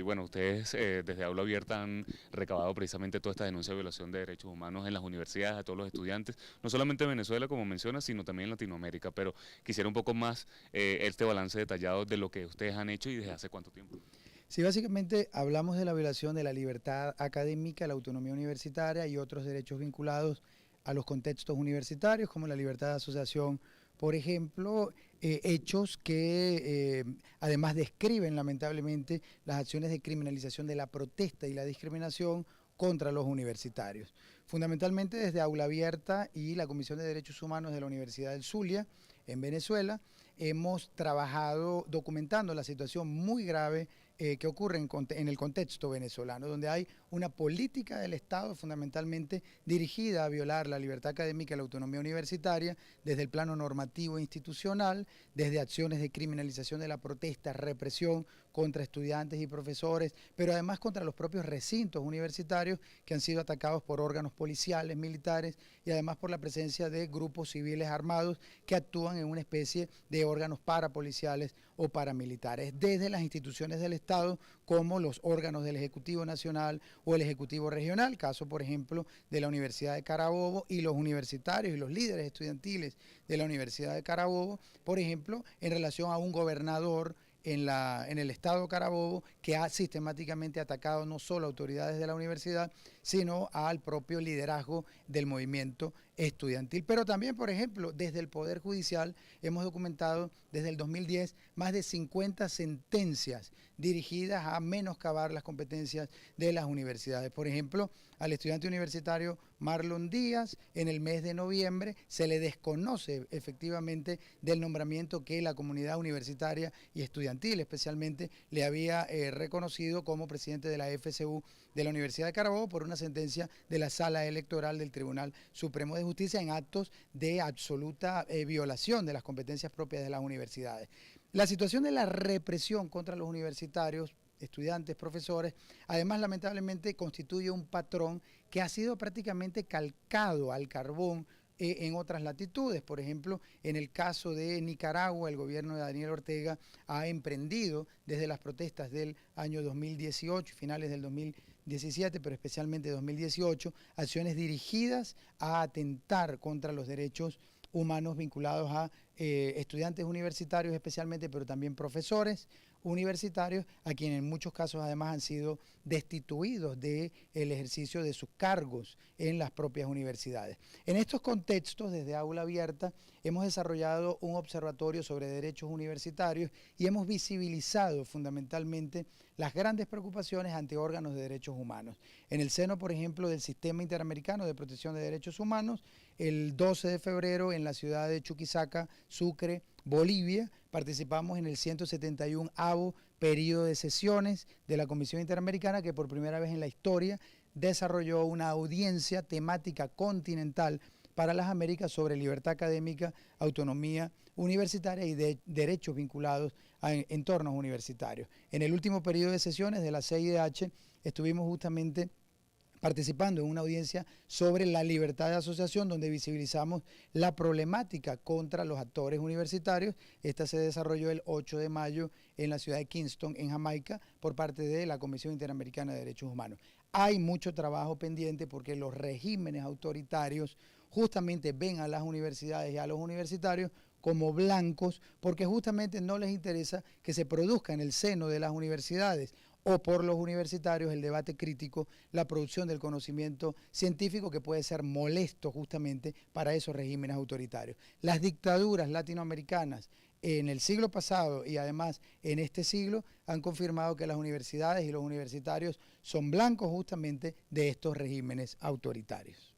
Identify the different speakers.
Speaker 1: bueno, ustedes desde Aula Abierta han recabado precisamente toda esta denuncia de violación de derechos humanos en las universidades a todos los estudiantes, no solamente en Venezuela, como mencionas, sino también en Latinoamérica, pero quisiera un poco más este balance detallado de lo que ustedes han hecho y desde hace cuánto tiempo.
Speaker 2: Sí, básicamente hablamos de la violación de la libertad académica, la autonomía universitaria y otros derechos vinculados a los contextos universitarios, como la libertad de asociación, por ejemplo, hechos que además describen lamentablemente las acciones de criminalización de la protesta y la discriminación contra los universitarios. Fundamentalmente desde Aula Abierta y la Comisión de Derechos Humanos de la Universidad del Zulia, en Venezuela, hemos trabajado documentando la situación muy grave que ocurre en el contexto venezolano, donde hay una política del Estado fundamentalmente dirigida a violar la libertad académica y la autonomía universitaria desde el plano normativo e institucional, desde acciones de criminalización de la protesta, represión contra estudiantes y profesores, pero además contra los propios recintos universitarios que han sido atacados por órganos policiales, militares y además por la presencia de grupos civiles armados que actúan en una especie de órganos parapoliciales o paramilitares, desde las instituciones del Estado como los órganos del Ejecutivo Nacional o el Ejecutivo Regional, caso por ejemplo de la Universidad de Carabobo, y los universitarios y los líderes estudiantiles de la Universidad de Carabobo, por ejemplo, en relación a un gobernador en el estado de Carabobo, que ha sistemáticamente atacado no solo a autoridades de la universidad, sino al propio liderazgo del movimiento estudiantil. Pero también, por ejemplo, desde el Poder Judicial hemos documentado desde el 2010 más de 50 sentencias dirigidas a menoscabar las competencias de las universidades. Por ejemplo, al estudiante universitario Marlon Díaz, en el mes de noviembre se le desconoce efectivamente del nombramiento que la comunidad universitaria y estudiantil especialmente le había reconocido como presidente de la FCU de la Universidad de Carabobo por una sentencia de la Sala Electoral del Tribunal Supremo de Justicia en actos de absoluta violación de las competencias propias de las universidades. La situación de la represión contra los universitarios, estudiantes, profesores, además lamentablemente constituye un patrón que ha sido prácticamente calcado al carbón en otras latitudes. Por ejemplo, en el caso de Nicaragua, el gobierno de Daniel Ortega ha emprendido desde las protestas del año 2018, finales del 2017, pero especialmente 2018, acciones dirigidas a atentar contra los derechos humanos vinculados a estudiantes universitarios especialmente, pero también profesores universitarios, a quienes en muchos casos además han sido destituidos del ejercicio de sus cargos en las propias universidades. En estos contextos, desde Aula Abierta, hemos desarrollado un observatorio sobre derechos universitarios y hemos visibilizado fundamentalmente las grandes preocupaciones ante órganos de derechos humanos. En el seno, por ejemplo, del Sistema Interamericano de Protección de Derechos Humanos, el 12 de febrero en la ciudad de Chuquisaca, Sucre, Bolivia, participamos en el 171º periodo de sesiones de la Comisión Interamericana, que por primera vez en la historia desarrolló una audiencia temática continental para las Américas sobre libertad académica, autonomía universitaria y derechos vinculados a entornos universitarios. En el último periodo de sesiones de la CIDH estuvimos justamente participando en una audiencia sobre la libertad de asociación, donde visibilizamos la problemática contra los actores universitarios. Esta se desarrolló el 8 de mayo en la ciudad de Kingston, en Jamaica, por parte de la Comisión Interamericana de Derechos Humanos. Hay mucho trabajo pendiente porque los regímenes autoritarios justamente ven a las universidades y a los universitarios como blancos, porque justamente no les interesa que se produzca en el seno de las universidades o por los universitarios el debate crítico, la producción del conocimiento científico, que puede ser molesto justamente para esos regímenes autoritarios. Las dictaduras latinoamericanas en el siglo pasado y además en este siglo han confirmado que las universidades y los universitarios son blancos justamente de estos regímenes autoritarios.